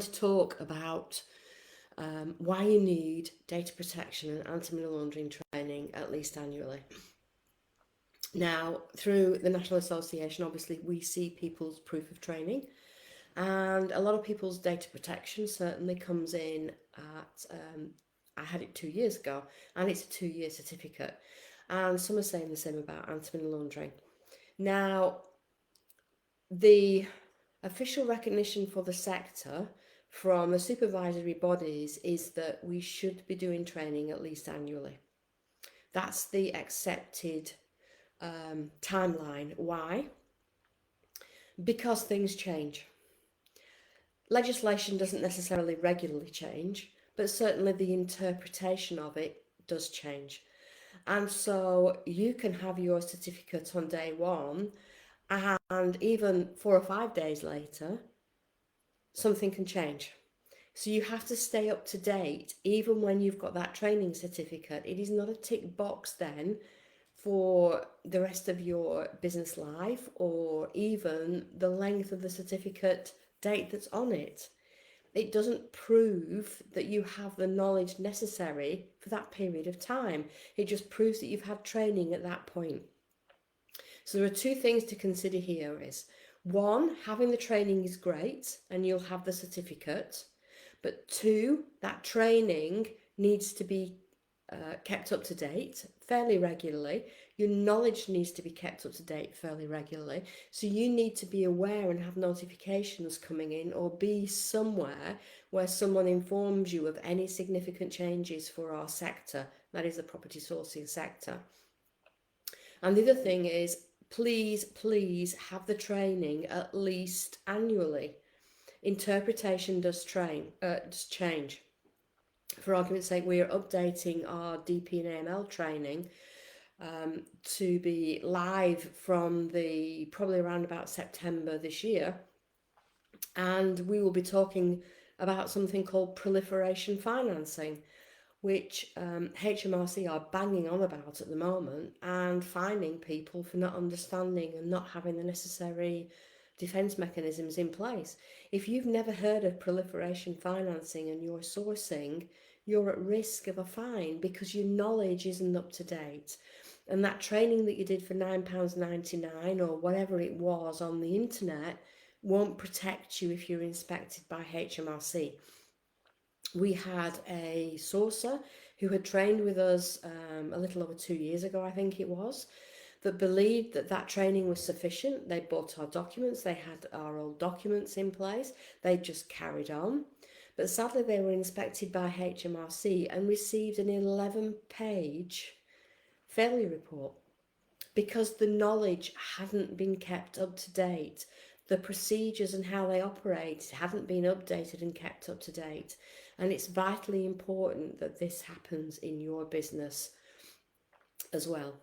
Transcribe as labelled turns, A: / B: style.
A: to talk about why you need data protection and anti-money laundering training at least annually. Now, through the National Association, obviously, we see people's proof of training, and a lot of people's data protection certainly comes in at, I had it 2 years ago, and it's a 2-year certificate. And some are saying the same about anti-money laundering. Now, the official recognition for the sector from the supervisory bodies is that we should be doing training at least annually. That's the accepted timeline. Why? Because things change. Legislation doesn't necessarily regularly change, but certainly the interpretation of it does change. And so you can have your certificate on day one, and even 4 or 5 days later, something can change. So you have to stay up to date even when you've got that training certificate. It is not a tick box then for the rest of your business life or even the length of the certificate date that's on it. It doesn't prove that you have the knowledge necessary for that period of time. It just proves that you've had training at that point. So there are two things to consider here is, one, having the training is great and you'll have the certificate. But two, that training needs to be kept up to date fairly regularly. Your knowledge needs to be kept up to date fairly regularly. So you need to be aware and have notifications coming in, or be somewhere where someone informs you of any significant changes for our sector, that is the property sourcing sector. And the other thing is, please have the training at least annually. Interpretation does change. For argument's sake, we are updating our DP and AML training to be live from probably around about September this year, and we will be talking about something called proliferation financing, which HMRC are banging on about at the moment and finding people for not understanding and not having the necessary defence mechanisms in place. If you've never heard of proliferation financing and you're sourcing, you're at risk of a fine because your knowledge isn't up to date. And that training that you did for £9.99 or whatever it was on the internet won't protect you if you're inspected by HMRC. We had a sourcer who had trained with us a little over 2 years ago, I think it was, that believed that that training was sufficient. They bought our documents, they had our old documents in place, they just carried on. But sadly, they were inspected by HMRC and received an 11-page failure report because the knowledge hadn't been kept up to date. The procedures and how they operate hadn't been updated and kept up to date. And it's vitally important that this happens in your business as well.